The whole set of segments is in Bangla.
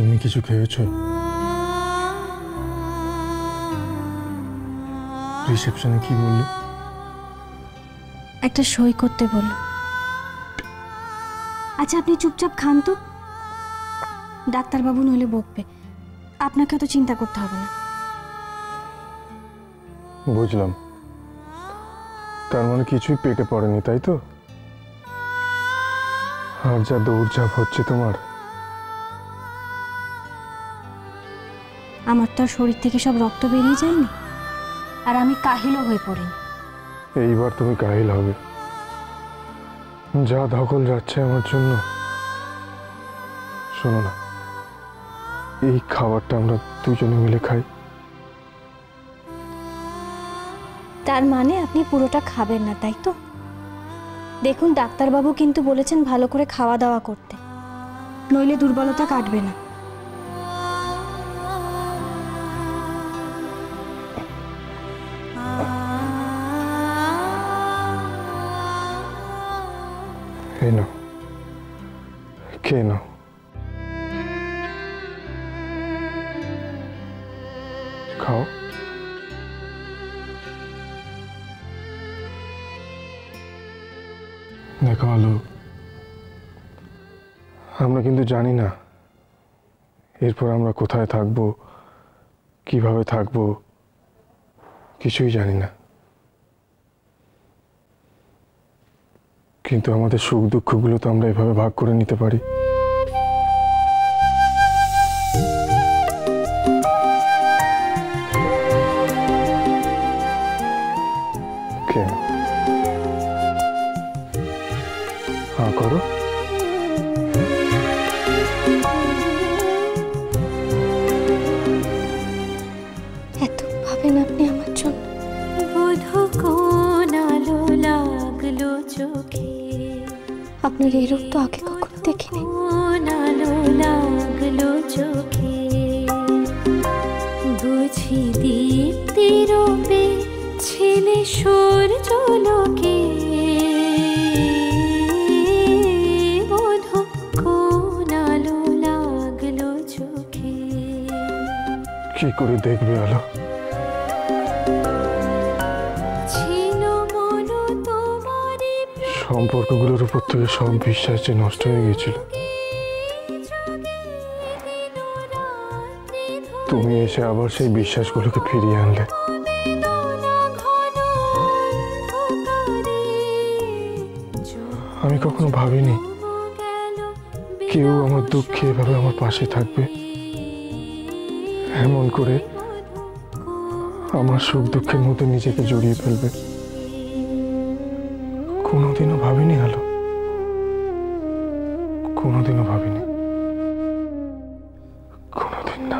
তুমি কিছু খেয়েছো? রিসেপশনে কি বললে? একটা সই করতে বলল। আচ্ছা আপনি চুপচাপ খান তো, ডাক্তারবাবু নইলে বকবে। আপনাকে তো চিন্তা করতে হবে না। বুঝলাম, তার মানে কিছুই পেটে পড়েনি, তাই তো? আর যা দৌড়ঝাঁপ হচ্ছে তোমার, আমার তো আর শরীর থেকে সব রক্ত বেরিয়ে যায়নি, আর আমি কাহিলও হয়ে পড়িনি। এইবার তুমি কাহিল হবে। যা ধকল যাচ্ছে আমার জন্য। শোনো না, এই খাবারটা আমরা দুজনে মিলে খাই। তার মানে আপনি পুরোটা খাবেন না, তাই তো? দেখুন ডাক্তারবাবু কিন্তু বলেছেন ভালো করে খাওয়া দাওয়া করতে, নইলে দুর্বলতা কাটবে না। এই নাও, খেয়ে নাও। খাও। দেখো আলো, আমরা কিন্তু জানি না এরপর আমরা কোথায় থাকবো, কিভাবে থাকবো, কিছুই জানি না। কিন্তু আমাদের সুখ দুঃখগুলো তো আমরা এভাবে ভাগ করে নিতে পারি। হ্যাঁ করো। এত ভাবেন আপনি আমার জন্য? বোধো কোন আলো লাগলো চোখে, আপনার এই রূপ তো আগে কখনো দেখিনি। কোন আলো লাগলো চোখে, বুঝি দীপ্তি রূপে ছেলে সূর্য লোকে, বোধো কোন আলো লাগলো চোখে। কি করে দেখবে আলো? সম্পর্কগুলোর উপর থেকে সব বিশ্বাস যে নষ্ট হয়ে গেছিল, তুমি এসে আবার সেই বিশ্বাসগুলোকে ফিরিয়ে আনলে। আমি কখনো ভাবিনি কেউ আমার দুঃখে এভাবে আমার পাশে থাকবে, এমন করে আমার সুখ দুঃখের মধ্যে নিজেকে জড়িয়ে ফেলবে। কোনোদিনও ভাবিনি আলো, কোনোদিনও ভাবিনি, কোনোদিন না।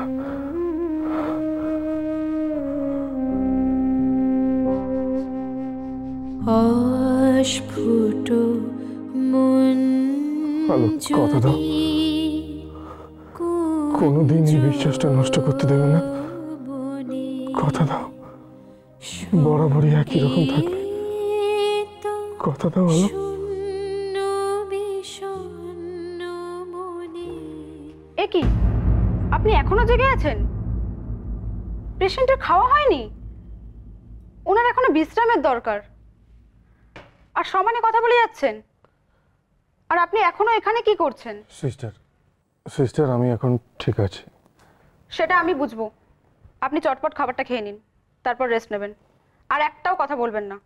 অস্ফুট মন আলো, কথা দাও, কোনোদিন এই বিশ্বাসটা নষ্ট করতে দেবে না। কথা দাও, বরাবরই একই রকম থাকবে। কথা দাও আলো। এ কি, আপনি এখনো জেগে আছেন? পেশেন্টের খাওয়া হয়নি? ওনার এখনো বিশ্রামের দরকার, আর সমানে কথা বলে যাচ্ছেন। আর আপনি এখনো এখানে কি করছেন? সিস্টার আমি এখন ঠিক আছি। সেটা আমি বুঝবো। আপনি চটপট খাবারটা খেয়ে নিন, তারপর রেস্ট নেবেন। আর একটাও কথা বলবেন না।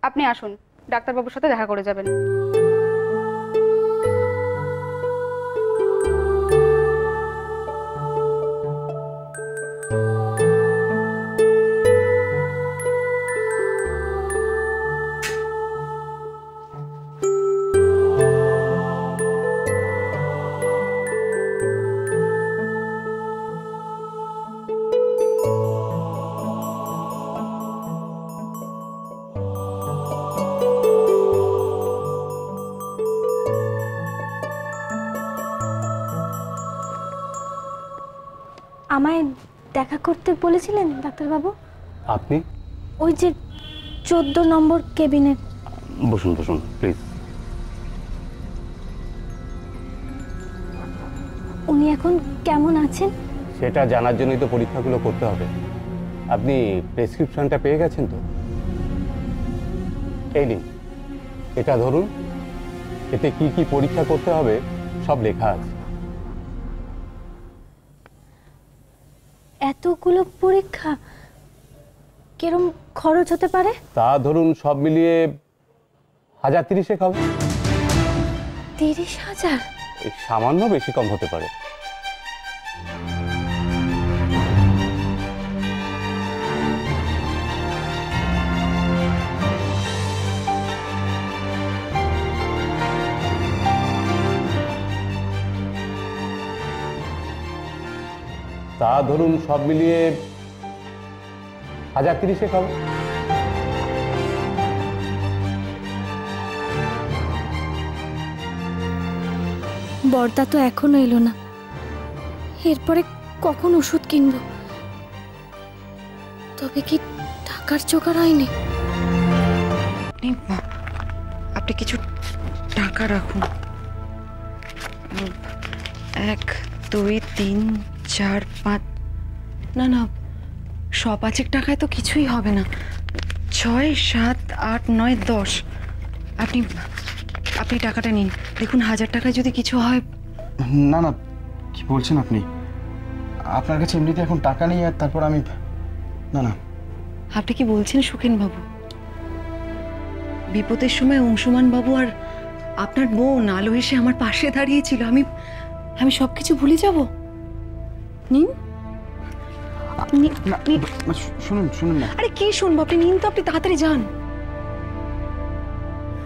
আপনি আসুন, ডাক্তারবাবুর সাথে দেখা করে যাবেন। আমায় দেখা করতে বলেছিলেন ডাক্তারবাবু? আপনি? ওই যে 14 নম্বর কেবিনে। বসুন বসুন প্লিজ। উনি এখন কেমন আছেন? সেটা জানার জন্যই তো পরীক্ষাগুলো করতে হবে। আপনি প্রেসক্রিপশনটা পেয়ে গেছেন তো? এই নিন, এটা ধরুন। এতে কি কি পরীক্ষা করতে হবে সব লেখা আছে। এতগুলো পরীক্ষা কিরম খরচ হতে পারে? তা ধরুন সব মিলিয়ে 1030 হবে। 30,000? এই সামান্য বেশি কম হতে পারে। তা ধরুন সব মিলিয়ে 1030 হবে। বর্দা তো এখনো এলো না, এরপরে কখন ওষুধ কিনবো? তবে কি টাকার জোগাড় হয়নি? আপনি কিছু টাকা রাখুন। 1 2 3 4 5, না না, 100-5 টাকায় তো কিছুই হবে না। 6 7 8 9 10। আপনি টাকাটা নিন, দেখুন 1000 টাকায় যদি কিছু হয়। না না, কি বলছেন আপনি? আপনার কাছে এমনিতে এখন টাকা নেই, আর তারপর আমি, না না। আপনি কি বলছেন সুখেন বাবু? বিপদের সময় অংশুমান বাবু আর আপনার বোন আলো এসে আমার পাশে দাঁড়িয়েছিল। আমি সবকিছু ভুলে যাব? নিন। শুনুন শুনুন না। আরে কি শুনবো? আপনি নিন তো, আপনি তাড়াতাড়ি যান,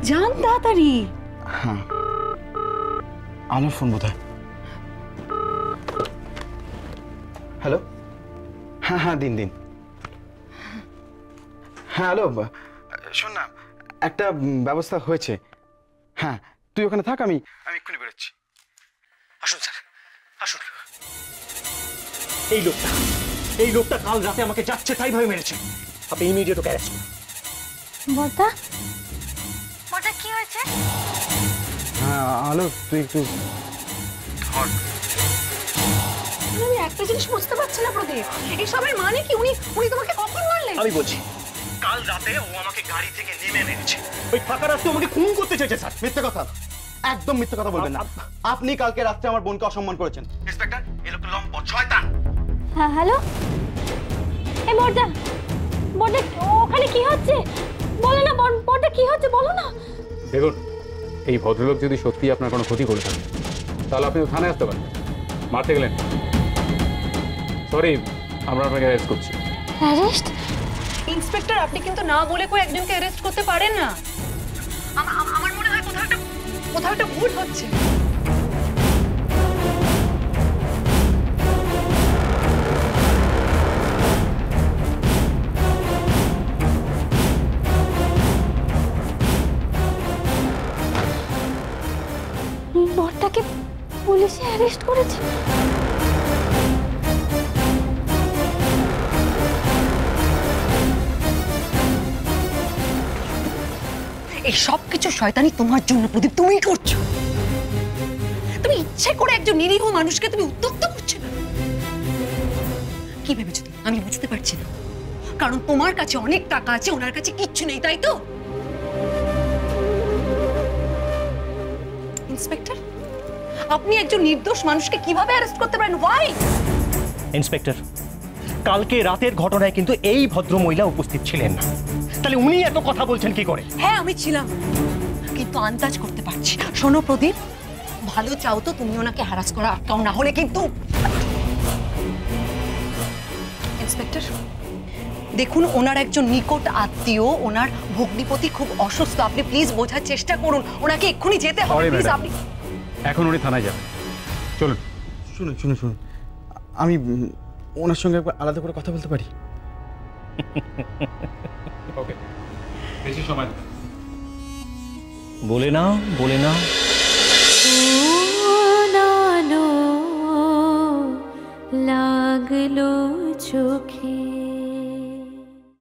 যান তাড়াতাড়ি। হ্যাঁ, আলোর ফোন বোধহয়। হ্যালো, হ্যাঁ হ্যাঁ, দিন দিন। হ্যাঁ হ্যালো, শোন না, একটা ব্যবস্থা হয়েছে। হ্যাঁ, তুই ওখানে থাক, আমি এক্ষুনি বেরোচ্ছি। আসুন স্যার, আসুন। এই লোকটা কাল রাতে আমাকে যাচ্ছে তাই ভাবে মেরেছে। আপনি ইমিডিয়েট ওকে অ্যারেস্ট করুন। বর্দা, বর্দা কি হয়েছে? হ্যাঁ আলো, তুই একটু আমি একটা জিনিস বুঝতে পারছি না প্রদীপ, এসবের মানে কি? উনি তোমাকে কখন মারলেন? আমি বলছি, কাল রাতে ও আমাকে গাড়ি থেকে নেমে মেরেছে। ওই ফাঁকা রাস্তায় আমাকে খুন করতে চেয়েছে স্যার। মিথ্যে কথা, একদম মিথ্যে কথা বলবেন না। আপনি কালকে রাত্রে আমার বোনকে অসম্মান করেছেন। ইন্সপেক্টর, এই লোকটা লম্পট শয়তান। হ্যাঁ হ্যালো, এই বর্দা, বর্দা ওখানে কি হচ্ছে? বলো না বর্দা, কি হচ্ছে বলো না। দেখুন, এই ভদ্রলোক যদি সত্যি আপনার কোনো ক্ষতি করে থাকে তাহলে আপনি তো থানায় আসতে পারেন। মারতে গেলেন, সরি, আমরা আপনাকে অ্যারেস্ট করছি। অ্যারেস্ট? ইন্সপেক্টর, আপনি কিন্তু না বলে করে একজনকে অ্যারেস্ট করতে পারেন না। আমার মনে হয় কোথাও একটা ভুল হচ্ছে। বর্দাকে পুলিশে অ্যারেস্ট করেছে? এই সব কিছু শয়তানি তোমার জন্য প্রদীপ, তুমিই করছো। তুমি ইচ্ছে করে একজন নিরীহ মানুষকে তুমি উত্ত্যক্ত করছো না। কি ভেবেছো তুমি? আমি বুঝতে পারছি না, কারণ তোমার কাছে অনেক টাকা আছে, ওনার কাছে কিচ্ছু নেই, তাই তো? ইন্সপেক্টর, আপনি একজন নির্দোষ মানুষকে কিভাবে অ্যারেস্ট করতে পারেন? ওয়াই? ইন্সপেক্টর, কালকে রাতের ঘটনায় কিন্তু এই ভদ্র মহিলা উপস্থিত ছিলেন না, তাহলে উনি এত কথা বলছেন কি করে? হ্যাঁ আমি ছিলাম, কিন্তু আন্দাজ করতে পারছি। শোনো প্রদীপ, ভালো চাও তো তুমি ওনাকে হ্যারাস করা আটকাও, না হলে কিন্তু। ইন্সপেক্টর, দেখুন ওনার একজন নিকট আত্মীয়, ওনার ভগ্নিপতি খুব অসুস্থ, আপনি প্লিজ বোঝার চেষ্টা করুন, ওনাকে এক্ষুনি যেতে হবে প্লিজ। আপনি এখন উনি থানায় যাবেন, চলুন। শুনুন শুনুন শুনুন, আমি ওনার সঙ্গে একবার আলাদা করে কথা বলতে পারি? ওকে, বেশি সময় নেই। বলে নাও, বলে নাও। কোন আলো লাগলো চোখে।